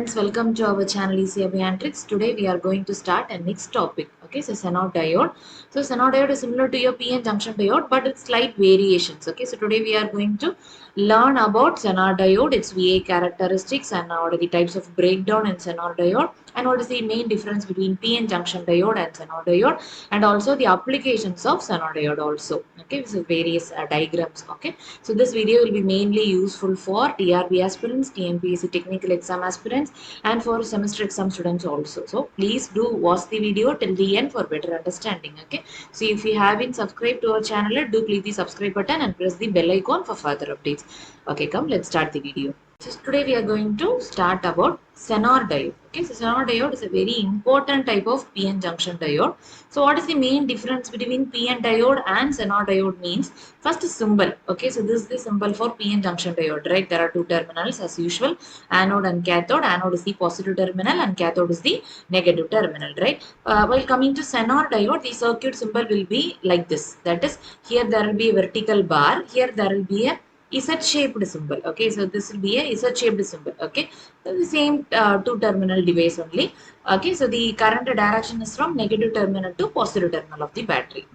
friends, welcome to our channel ECI Biometrics. Today we are going to start a next topic. Okay, so Senor diode. So Senor diode is similar to your PN junction diode, but it's slight variations. Okay, so today we are going to learn about Senor diode, its VA characteristics, and what are the types of breakdown in Senor diode, and what is the main difference between PN junction diode and Senor diode, and also the applications of Senor diode also. Okay, so various diagrams. Okay, so this video will be mainly useful for TRB aspirants, TNPSC technical exam aspirants, and for semester exam students also. So please do watch the video till the end for better understanding. Okay. So if you haven't subscribed to our channel, do click the subscribe button and press the bell icon for further updates. Okay, come let's start the video. So today we are going to start about Senor diode. Okay, so Senor diode is a very important type of PN junction diode. So what is the main difference between PN diode and Senor diode means? First is symbol. Okay, so this is the symbol for PN junction diode, right? There are two terminals as usual, anode and cathode. Anode is the positive terminal and cathode is the negative terminal, right? While coming to Senor diode, the circuit symbol will be like this. That is, here there will be a vertical bar. Here there will be a Z-shaped symbol. Okay, so this will be a Z-shaped symbol. Okay, so the same two terminal device only. Okay, so the current direction is from negative terminal to positive terminal of the battery.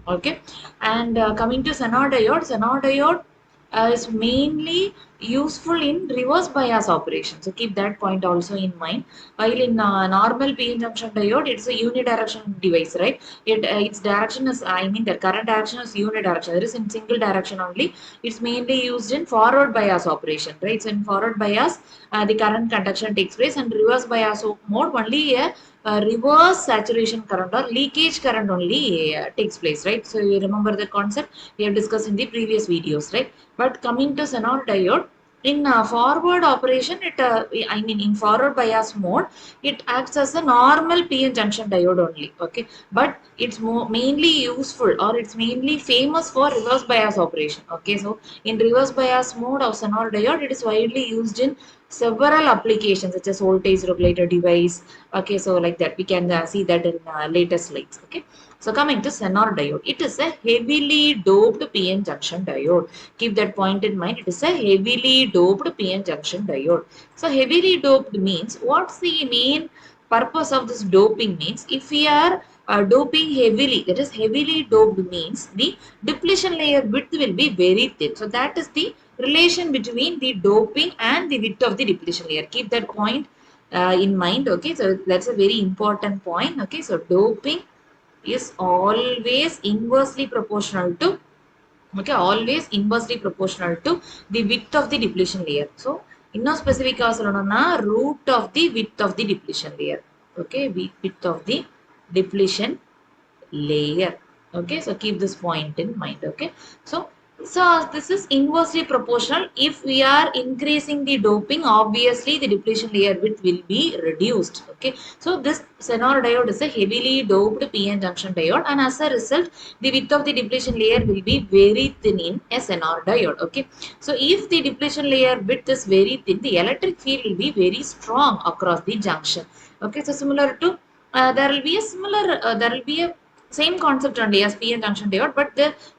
Okay, and coming to Senor diode is mainly useful in reverse bias operation. So keep that point also in mind. While in normal PN junction diode, it's a unidirectional device, right? Its direction is, I mean, the current direction is unidirectional. There is in single direction only. It's mainly used in forward bias operation, right? So in forward bias, the current conduction takes place, and reverse bias mode only a reverse saturation current or leakage current only takes place, right? So you remember the concept we have discussed in the previous videos, right? But coming to Senor diode, in forward operation, in forward bias mode, it acts as a normal PN junction diode only. Okay, but it's mainly useful or it's mainly famous for reverse bias operation. Okay, so in reverse bias mode of Senor diode, it is widely used in several applications such as voltage regulator device. Okay, so like that we can see that in later slides. Okay, so coming to Senor diode, it is a heavily doped PN junction diode. Keep that point in mind. It is a heavily doped PN junction diode. So heavily doped means, what's the main purpose of this doping means, if we are doping heavily, that is heavily doped means the depletion layer width will be very thin. So that is the relation between the doping and the width of the depletion layer. Keep that point in mind. Okay, so that's a very important point. Okay, so doping is always inversely proportional to, okay, always inversely proportional to the width of the depletion layer. So இன்னும் ஸ்பெசிஃபிக்கா சொல்லணும்னா root of the width of the depletion layer. Okay, width of the depletion layer. Okay, so keep this point in mind. Okay, so this is inversely proportional. If we are increasing the doping, obviously the depletion layer width will be reduced. Okay, so this Senor diode is a heavily doped PN junction diode, and as a result the width of the depletion layer will be very thin in a Senor diode. Okay, so if the depletion layer width is very thin, the electric field will be very strong across the junction. Okay, so similar to there will be a similar there will be a same concept on DSP and junction diode, but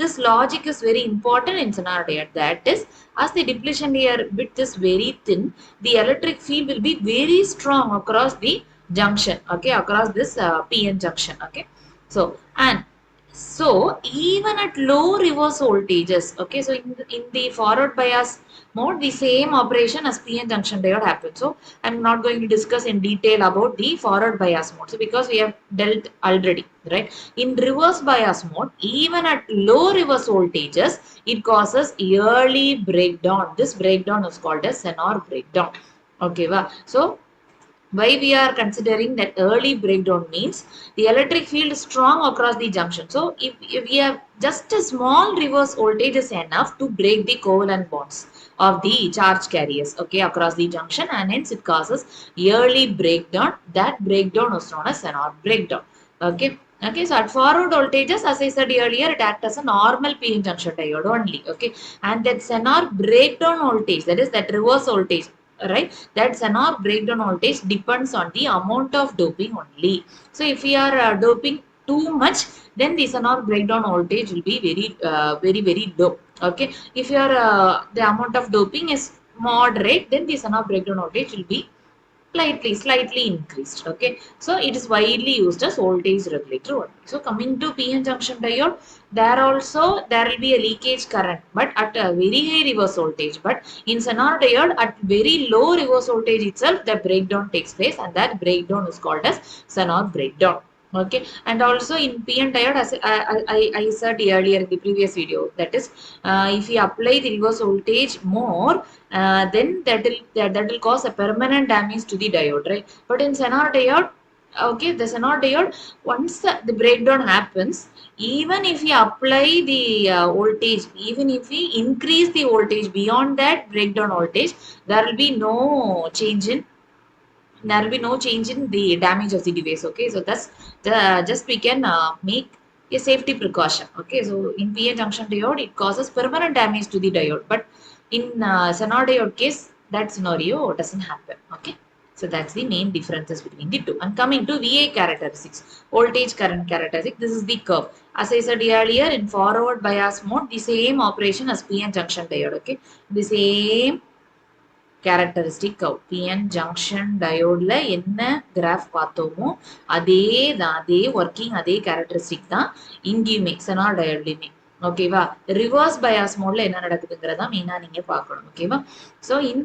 this logic is very important in Senor diode. That is, as the depletion layer width is very thin, the electric field will be very strong across the junction. Okay, across this PN junction. Okay, so even at low reverse voltages, okay, so in the forward bias mode, the same operation as PN junction diode happens. So I'm not going to discuss in detail about the forward bias mode. So because we have dealt already, right? In reverse bias mode, even at low reverse voltages, it causes early breakdown. This breakdown is called as Senor breakdown. Okay, so why we are considering that early breakdown means the electric field is strong across the junction. So if we have just a small reverse voltage is enough to break the covalent bonds of the charge carriers, okay, across the junction, and hence it causes early breakdown. That breakdown is known as Senor breakdown. Okay. Okay, so at forward voltages, as I said earlier, it acts as a normal PN junction diode only. Okay, and that Senor breakdown voltage, that is that reverse voltage, right, that Senor breakdown voltage depends on the amount of doping only. So if we are doping too much, then the Senor breakdown voltage will be very low. Okay, if your the amount of doping is moderate, then the Senor breakdown voltage will be slightly increased. Okay, so it is widely used as voltage regulator only. So coming to PN junction diode, there will be a leakage current, but at a very high reverse voltage. But in Zener diode, at very low reverse voltage itself, the breakdown takes place, and that breakdown is called as Zener breakdown. Okay, and also in PN diode, as I said earlier in the previous video, that is, if you apply the reverse voltage more, then that will cause a permanent damage to the diode, right? But in Zener diode, okay, the Zener diode, once the breakdown happens, even if we apply the voltage, even if we increase the voltage beyond that breakdown voltage, there will be no change in there will be no change in the damage of the device. Okay, so that's just we can make a safety precaution. Okay, so in PN junction diode, it causes permanent damage to the diode, but in Zener diode case, that scenario doesn't happen. Okay, so that's the main differences between the two. And coming to VA characteristics, voltage current characteristic, this is the curve. As I said earlier, in forward bias mode, the same operation as PN junction diode. Okay, the same characteristic curve. PN junction டயோட்ல என்ன graph பார்த்தோமோ அதே தான், அதே working, அதே characteristic தான் இங்கேயுமே செனார் டயோட்லையுமே. ஓகேவா, reverse bias மோட்ல என்ன நடக்குதுங்கிறதா மெயினா நீங்க பார்க்கணும். ஓகேவா, so in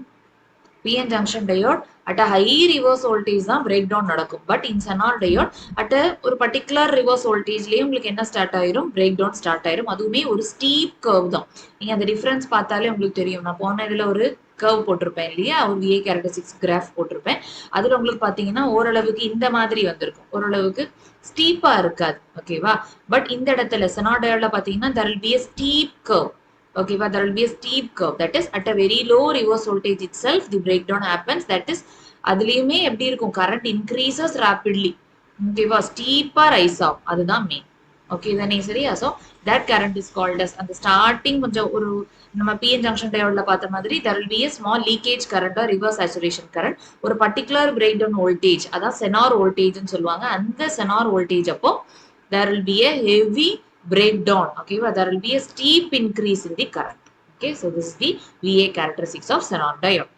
PN junction diode at a high reverse voltage தான் break down நடக்கும். But in Zener diode at a ஒரு particular reverse voltageலயே உங்களுக்கு என்ன ஸ்டார்ட் ஆயிரும், break down ஸ்டார்ட் ஆயிரும். அதுவுமே ஒரு ஸ்டீப் கர்வ் தான். நீங்க அந்த டிஃபரன்ஸ் பார்த்தாலே உங்களுக்கு தெரியும். நான் போன இதுல ஒரு கர்வ் போட்டிருப்பேன் இல்லையா, ஒரு VA கேரக்டரிஸ்டிக்ஸ் கிராஃப் போட்டிருப்பேன். அதுல உங்களுக்கு பாத்தீங்கன்னா ஓரளவுக்கு இந்த மாதிரி வந்திருக்கும், ஓரளவுக்கு ஸ்டீப்பா இருக்காது. ஓகேவா, பட் இந்த இடத்துல Zener diode பாத்தீங்கன்னா there will be a steep curve. Okay, but there will be a steep curve. That is, at a very low reverse voltage itself, the breakdown happens. That is, அதுலயுமே எப்படி இருக்கும், current increases rapidly. Okay, steeper rise ஆகும். அதுதான் main. Okay, தானே சரியா? So that current is called as, அந்த starting கொஞ்சம் ஒரு நம்ம PN junction diode பார்த்த மாதிரி, there will be a small leakage current or reverse saturation current. ஒரு particular breakdown voltage, அதான் Zener voltage ன்னு சொல்லுவாங்க. அந்த Zener voltage அப்போ there will be a heavy breakdown. Okay, there will be a steep increase in the current. Okay, so this is the VA characteristics of Zener diode.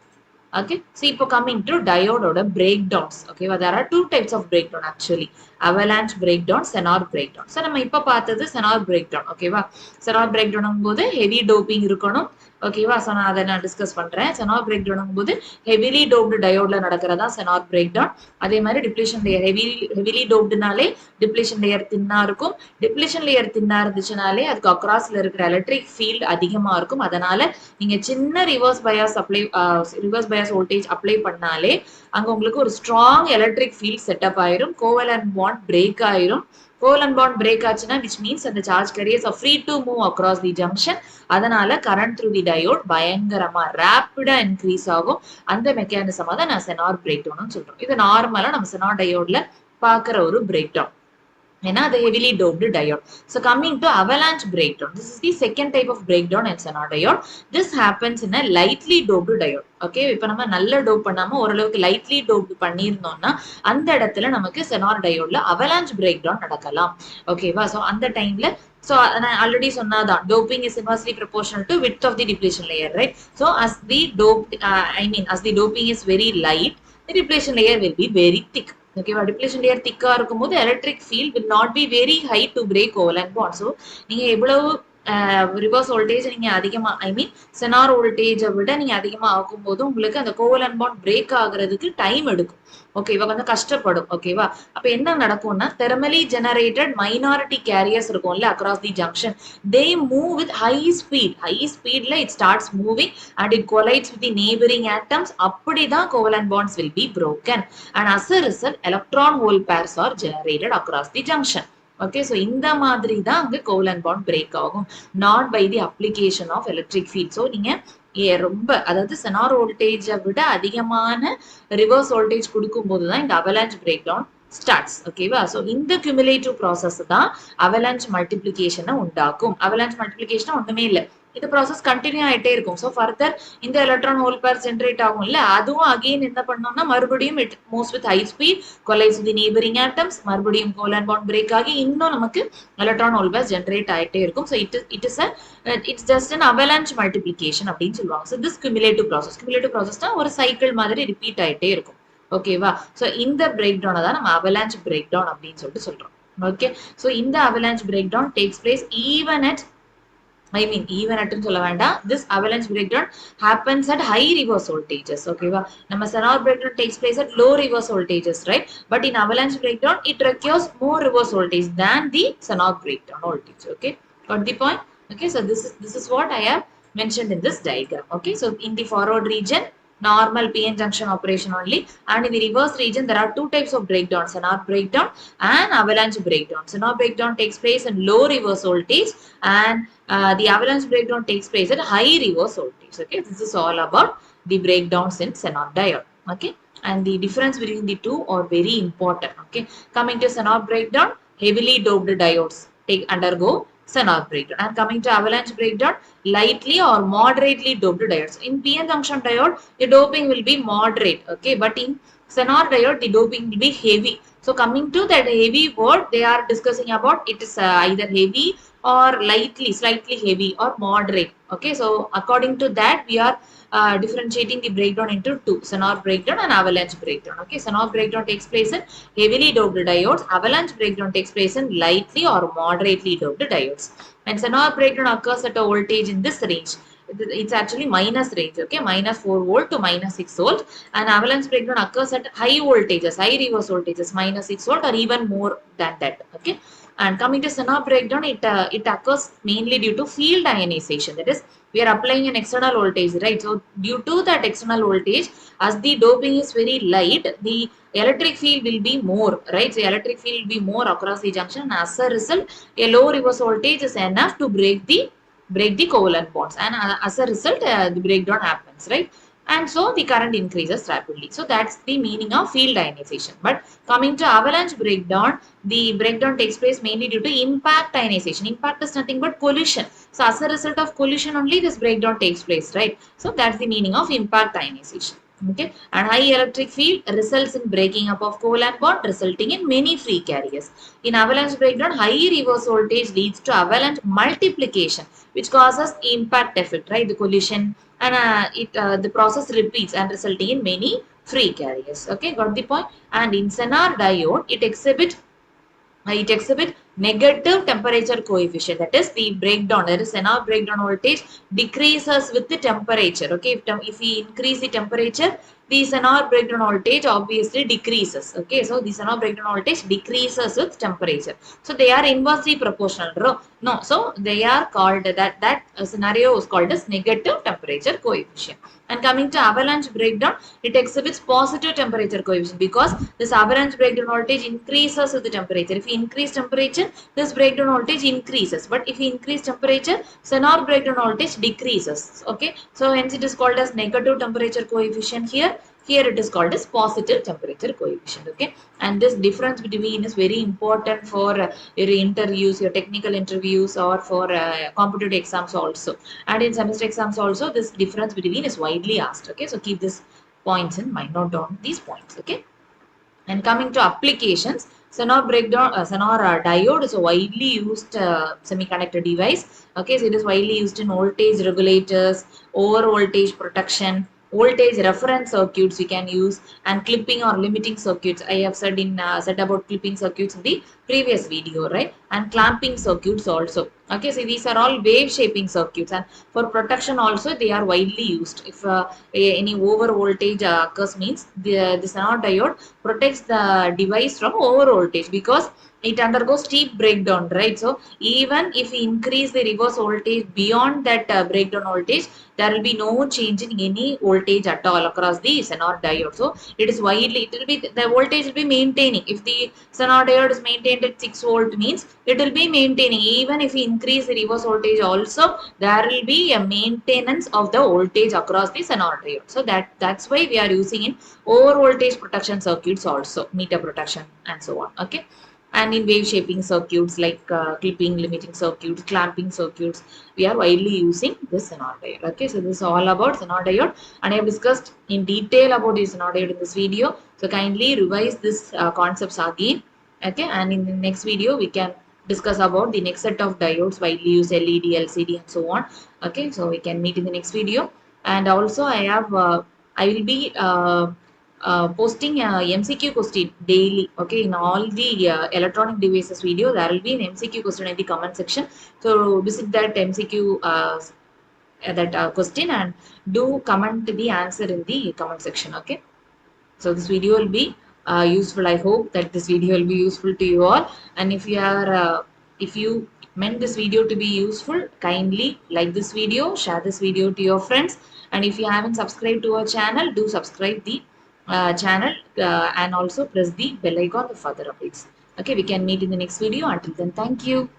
Okay, so இப்போ coming to diode oda breakdowns. Okay, there are two types of breakdown actually, avalanche breakdown, Zener breakdown. So நம்ம இப்போ பார்த்தது Zener breakdown. Okay வா, Zener breakdown போது heavy doping இருக்கணும். ஓகேவா, so நான் அதை டிஸ்கஸ் பண்றேன். Zener breakdown போது ஹெவிலி டோப்டு டயோட்ல நடக்கிறதா Zener breakdown. அதே மாதிரி டிப்ளேஷன் லேயர் ஹெவிலி டோப்டுனாலே டிப்ளேஷன் லேயர் தின்னா இருக்கும். டிப்ளேஷன் லேயர் தின்னா இருந்துச்சுனாலே அதுக்கு அக்ராஸ்ல இருக்கிற எலக்ட்ரிக் ஃபீல்ட் அதிகமா இருக்கும். அதனால நீங்க சின்ன ரிவர்ஸ் பயாஸ் வோல்டேஜ் அப்ளை பண்ணாலே அங்க உங்களுக்கு ஒரு ஸ்ட்ராங் எலக்ட்ரிக் ஃபீல்ட் செட்டப் ஆயிரும், கோவலன்ட் பாண்ட் பிரேக் ஆயிரும். கோவலன்ட் பாண்ட் பிரேக் ஆச்சுன்னா which means அந்த charge careers are free to move across the junction. அதனால கரண்ட் த்ரூ தி டயோட் பயங்கரமா ரேப்பிடா இன்க்ரீஸ் ஆகும். அந்த மெக்கானிசமா தான் நான் Zener breakdown சொல்றோம். இது நார்மலா நம்ம Zener diode பாக்குற ஒரு breakdown. ஏன்னா அது heavily doped diode. So coming to avalanche breakdown, this is the second type of breakdown in Zener diode. This happens in a lightly doped diode. Okay, இப்போ நம்ம நல்ல டோப் பண்ணாம ஓரளவுக்கு லைட்லி டோப் பண்ணியிருந்தோம்னா அந்த இடத்துல நமக்கு Zener diodeல avalanche breakdown நடக்கலாம். ஓகேவா, ஸோ அந்த டைம்ல நான் ஆல்ரெடி சொன்னாதான் doping is inversely proportional to width of the depletion layer, right? So as the doping is very light, the depletion layer will be very thick. ஓகேவா, டிப்ளேஷன் லேயர் திக்கா இருக்கும்போது electric field will not be very high to break covalent bond. So நீங்க எவ்வளவு reverse voltage நீங்க அதிகமா Zener வோல்டேஜை விட நீங்க அதிகமா ஆகும்போது உங்களுக்கு அந்த கோவலன்ட் பாண்ட் பிரேக் ஆகுறதுக்கு டைம் எடுக்கும். ஓகேவா, கொஞ்சம் கஷ்டப்படும். ஓகேவா, அப்ப என்ன நடக்கும்னா தெர்மலி ஜெனரேட்டட் மைனாரிட்டி கேரியர்ஸ் இருக்கும்ல across the junction, they move with high ஸ்பீட்ல it starts moving and it collides with the neighbouring atoms. அப்படிதான் covalent bonds will be broken and as a result electron hole pairs are generated across the junction. Okay, so இந்த மாதிரி தான் அங்கே covalent bond break ஆகும், not by the application of electric field. So நீங்க ரொம்ப, அதாவது Zener வோல்டேஜை விட அதிகமான ரிவர்ஸ் வோல்டேஜ் கொடுக்கும் போதுதான் இந்த அவலான்ச் பிரேக் டவுன் ஸ்டார்ட்ஸ். ஓகேவா, ஸோ இந்த கியூமுலேட்டிவ் ப்ராசஸ் தான் அவலான்ச் மல்டிப்ளிகேஷனை உண்டாக்கும். அவலான்ச் மல்டிப்ளிகேஷன் ஒண்ணுமே இல்லை, இந்த ப்ராசஸ் கண்டினியூ ஆயிட்டே இருக்கும். ஸோ ஃபர்தர் இந்த எலக்ட்ரான் ஹோல் பேர் ஜென்ரேட் ஆகும் இல்ல, அதுவும் அகெயின் என்ன பண்ணோம்னா மறுபடியும் it moves with high speed, collides with neighbouring atoms, மறுபடியும் கோவலன்ட் பாண்ட் பிரேக் ஆகி இன்னும் நமக்கு எலக்ட்ரான் ஹோல் பேர் ஜென்ரேட் ஆயிட்டே இருக்கும். So it's just an avalanche multiplication அப்படின்னு சொல்லுவாங்க. ஸோ திஸ் கியூமுலேட்டிவ் ப்ராசஸ் தான் ஒரு சைக்கிள் மாதிரி ரிப்பீட் ஆயிட்டே இருக்கும். Okay va. So in the breakdown அதான் நம்ம avalanche breakdown அப்படின்னு சொல்லிட்டு சொல்றோம். Okay. So in the avalanche breakdown takes place even at even at சொல்ல வேண்டாம். This avalanche breakdown happens at high reverse voltages. Okay va. நம்ம Senor breakdown takes place at low reverse voltages, right? But in avalanche breakdown it requires more reverse voltage than the Senor breakdown voltage. Okay. Got the point? Okay. So this is what I have mentioned in this diagram. Okay. So in the forward region normal PN junction operation only, and in the reverse region there are two types of breakdown, Senor breakdown and avalanche breakdown. Senor breakdown takes place in low reverse voltage, and the avalanche breakdown takes place at high reverse voltage. Okay, this is all about the breakdowns in Senor diode. Okay, and the difference between the two are very important. Okay, coming to Senor breakdown, heavily doped diodes undergo Senor breakdown, and coming to avalanche breakdown, lightly or moderately doped diodes. In PN junction diode, the doping will be moderate. Okay, but in Senor diode, the doping will be heavy. So coming to that heavy word, they are discussing about it is either heavy or slightly heavy or moderate. Okay, so according to that, we are differentiating the breakdown into two, Senor breakdown and avalanche breakdown. Okay, Senor breakdown takes place in heavily doped diodes, avalanche breakdown takes place in lightly or moderately doped diodes. And Senor breakdown occurs at a voltage in this range. It's actually minus range, okay, minus 4 volt to minus 6 volt. And avalanche breakdown occurs at high voltages, high reverse voltages, minus 6 volt or even more than that. Okay, and coming to Senor breakdown, it occurs mainly due to field ionization. That is, we are applying an external voltage, right? So due to that external voltage, as the doping is very light, the electric field will be more, right? So electric field will be more across the junction, and as a result, a low reverse voltage is enough to break the covalent bonds, and as a result, the breakdown happens, right? And so the current increases rapidly. So that's the meaning of field ionization. But coming to avalanche breakdown, the breakdown takes place mainly due to impact ionization. Impact is nothing but collision. So as a result of collision only this breakdown takes place, right? So that's the meaning of impact ionization. Okay, and high electric field results in breaking up of covalent bond, resulting in many free carriers. In avalanche breakdown, high reverse voltage leads to avalanche multiplication, which causes impact effect, right? The collision, and the process repeats and resulting in many free carriers. Okay, got the point? And in Senor diode, it exhibit negative temperature coefficient. That is the breakdown. That is Senor breakdown voltage decreases with the temperature. Okay, if we increase the temperature, the Senor breakdown voltage obviously decreases. Okay, so the Senor breakdown voltage decreases with temperature. So they are inversely proportional. No, so they are called that scenario is called as negative temperature coefficient. And coming to avalanche breakdown, it exhibits positive temperature coefficient because this avalanche breakdown voltage increases with the temperature. If we increase temperature, this breakdown voltage increases. But if we increase temperature, Senor breakdown voltage decreases. Okay, so hence it is called as negative temperature coefficient here. Here it is called as positive temperature coefficient. Okay, and this difference between is very important for your interviews, your technical interviews, or for competitive exams also. And in semester exams also, this difference between is widely asked. Okay, so keep this points in mind. Note down these points. Okay. And coming to applications, Senor breakdown, Senor diode is a widely used semiconductor device. Okay, so it is widely used in voltage regulators, over voltage protection, voltage reference circuits we can use, and clipping or limiting circuits. I have said about clipping circuits in the previous video, right? And clamping circuits also. Okay, so these are all wave shaping circuits, and for protection also they are widely used. If any over voltage occurs, means the Senor diode protects the device from over voltage because it undergoes steep breakdown, right? So even if we increase the reverse voltage beyond that breakdown voltage, there will be no change in any voltage at all across the Senor diode. So it is widely, it will be, the voltage will be maintaining. If the Senor diode is maintained at 6 volt, means it will be maintaining. Even if we increase the reverse voltage also, there will be a maintenance of the voltage across the Senor diode. So that's why we are using in over voltage protection circuits also, meter protection and so on. Okay, and in wave shaping circuits like clipping, limiting circuits, clamping circuits, we are widely using this Senor diode. Okay, so this is all about Senor diode, and I have discussed in detail about this Senor diode in this video. So kindly revise this concepts again. Okay, and in the next video we can discuss about the next set of diodes widely used, LED, LCD, and so on. Okay, so we can meet in the next video. And also I will be posting MCQ question daily. Okay, in all the electronic devices video, there will be an MCQ question in the comment section. So visit that MCQ that question and do comment the answer in the comment section. Okay. So this video will be useful. I hope that this video will be useful to you all. And if you meant this video to be useful, kindly like this video, share this video to your friends. And if you haven't subscribed to our channel, do subscribe the channel and also press the bell icon for further updates. Okay, we can meet in the next video. Until then, thank you.